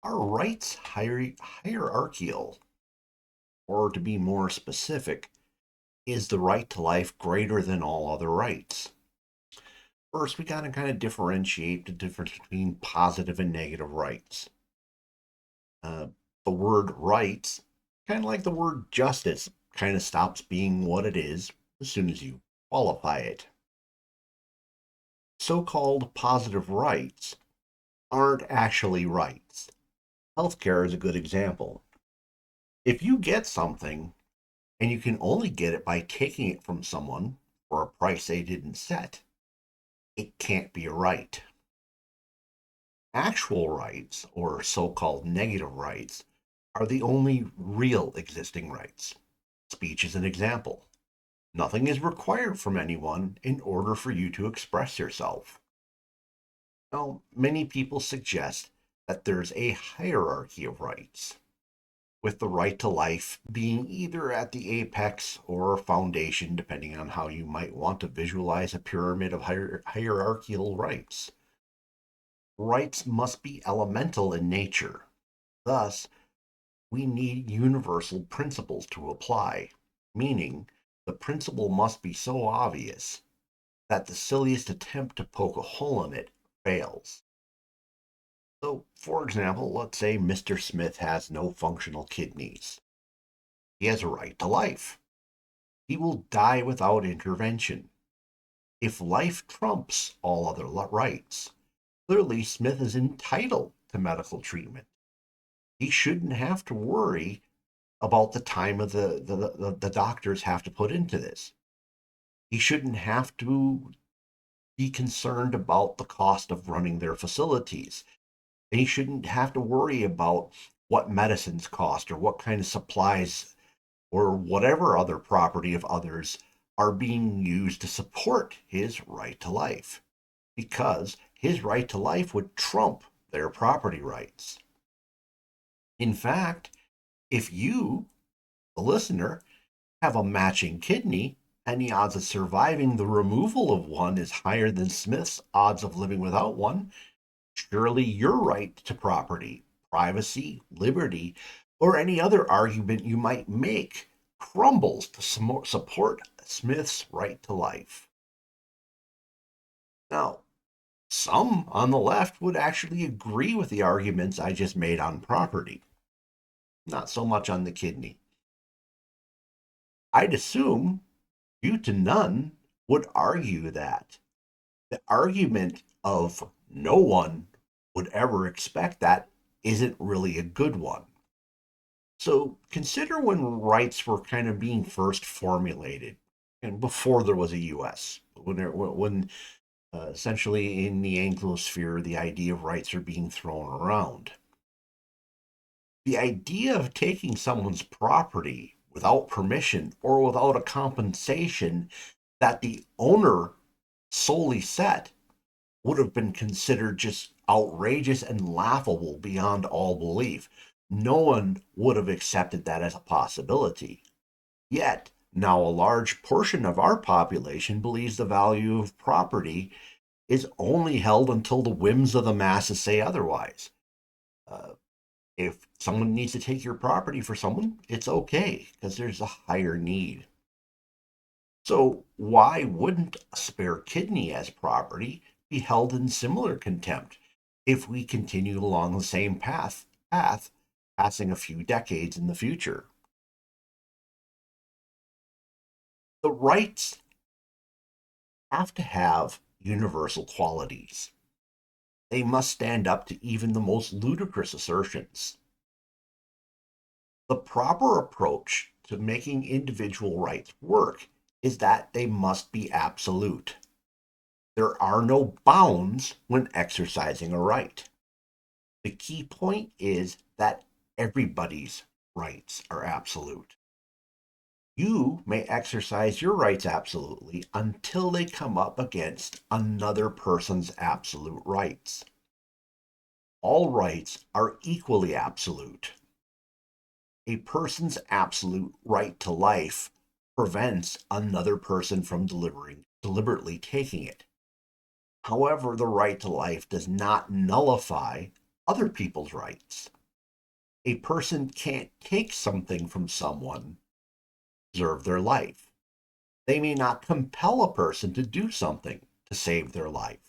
Are rights hierarchical? Or to be more specific, is the right to life greater than all other rights? First, we got to kind of differentiate the difference between positive and negative rights. Uh, the word rights, kind of like the word justice, kind of stops being what it is as soon as you qualify it. So called positive rights aren't actually rights. Healthcare is a good example. If you get something and you can only get it by taking it from someone for a price they didn't set, it can't be a right. Actual rights, or so called negative rights, are the only real existing rights. Speech is an example. Nothing is required from anyone in order for you to express yourself. Now, many people suggest that there's a hierarchy of rights, with the right to life being either at the apex or foundation, depending on how you might want to visualize a pyramid of hierarchical rights. Rights must be elemental in nature. Thus, we need universal principles to apply, meaning the principle must be so obvious that the silliest attempt to poke a hole in it fails. So, for example, let's say Mr. Smith has no functional kidneys. He has a right to life. He will die without intervention. If life trumps all other rights, clearly Smith is entitled to medical treatment. He shouldn't have to worry about the time of the doctors have to put into this. He shouldn't have to be concerned about the cost of running their facilities. And he shouldn't have to worry about what medicines cost or what kind of supplies or whatever other property of others are being used to support his right to life, because his right to life would trump their property rights. In fact, if you, the listener, have a matching kidney, and the odds of surviving the removal of one is higher than Smith's odds of living without one, surely your right to property, privacy, liberty, or any other argument you might make crumbles to support Smith's right to life. Now, some on the left would actually agree with the arguments I just made on property, not so much on the kidney. I'd assume you to none would argue that the argument of no one would ever expect that isn't really a good one. So consider when rights were kind of being first formulated, and before there was a U.S. When essentially in the Anglosphere the idea of rights are being thrown around. The idea of taking someone's property without permission or without a compensation that the owner solely set would have been considered just outrageous and laughable beyond all belief. No one would have accepted that as a possibility. Yet, now a large portion of our population believes the value of property is only held until the whims of the masses say otherwise. Uh, if someone needs to take your property for someone, it's okay because there's a higher need. So, why wouldn't a spare kidney as property be held in similar contempt if we continue along the same path, passing a few decades in the future? The rights have to have universal qualities. They must stand up to even the most ludicrous assertions. The proper approach to making individual rights work is that they must be absolute. There are no bounds when exercising a right. The key point is that everybody's rights are absolute. You may exercise your rights absolutely until they come up against another person's absolute rights. All rights are equally absolute. A person's absolute right to life prevents another person from deliberately taking it. However, the right to life does not nullify other people's rights. A person can't take something from someone to preserve their life. They may not compel a person to do something to save their life.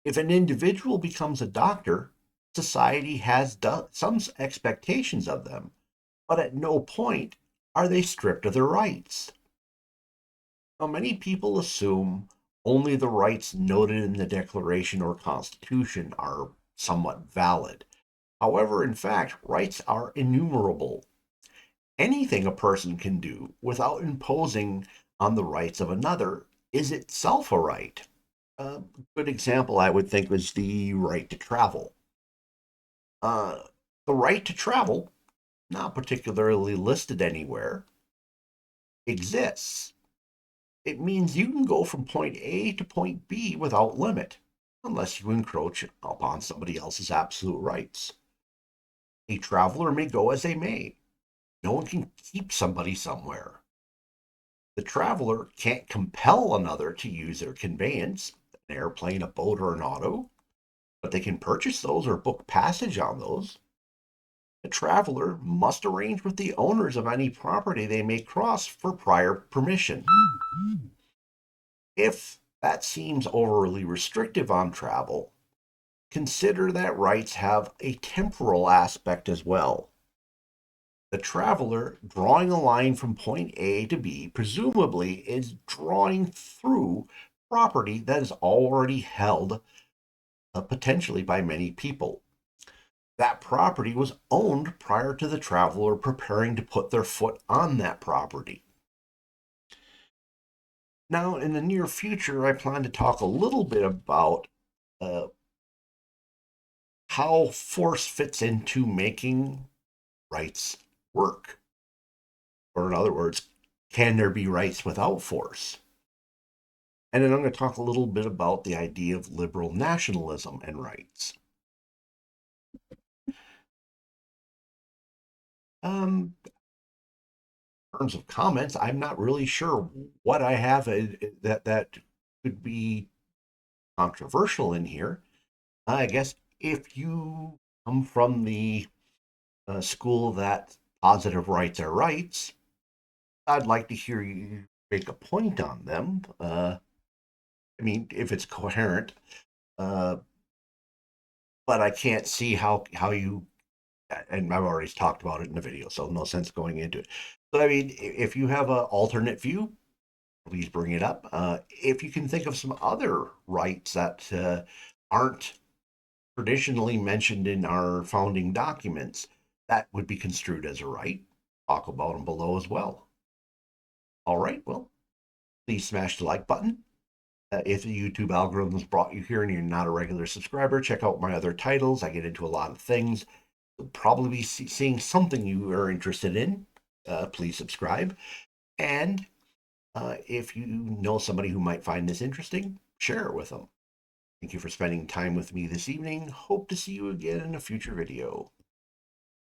If an individual becomes a doctor, society has some expectations of them, but at no point are they stripped of their rights. Now, many people assume only the rights noted in the Declaration or Constitution are somewhat valid. However, in fact, rights are innumerable. Anything a person can do without imposing on the rights of another is itself a right. A good example, I would think, was the right to travel. Uh, the right to travel, not particularly listed anywhere, exists. It means you can go from point A to point B without limit, unless you encroach upon somebody else's absolute rights. A traveler may go as they may. No one can keep somebody somewhere. The traveler can't compel another to use their conveyance, an airplane, a boat, or an auto, but they can purchase those or book passage on those. The traveler must arrange with the owners of any property they may cross for prior permission. If that seems overly restrictive on travel, consider that rights have a temporal aspect as well. The traveler drawing a line from point A to B presumably is drawing through property that is already held potentially by many people. That property was owned prior to the traveler preparing to put their foot on that property. Now, in the near future, I plan to talk a little bit about uh, how force fits into making rights work. Or, in other words, can there be rights without force? And then I'm going to talk a little bit about the idea of liberal nationalism and rights. In terms of comments, I'm not really sure what I have that could be controversial in here. I guess if you come from the school that positive rights are rights, I'd like to hear you make a point on them. I mean, if it's coherent, uh, but I can't see how you. And I've already talked about it in the video, so no sense going into it. But I mean, if you have an alternate view, please bring it up. If you can think of some other rights that aren't traditionally mentioned in our founding documents, that would be construed as a right. Talk about them below as well. All right, well, please smash the like button. If the YouTube algorithm's brought you here and you're not a regular subscriber, check out my other titles. I get into a lot of things. You'll probably be seeing something you are interested in. Please subscribe. And if you know somebody who might find this interesting, share it with them. Thank you for spending time with me this evening. Hope to see you again in a future video.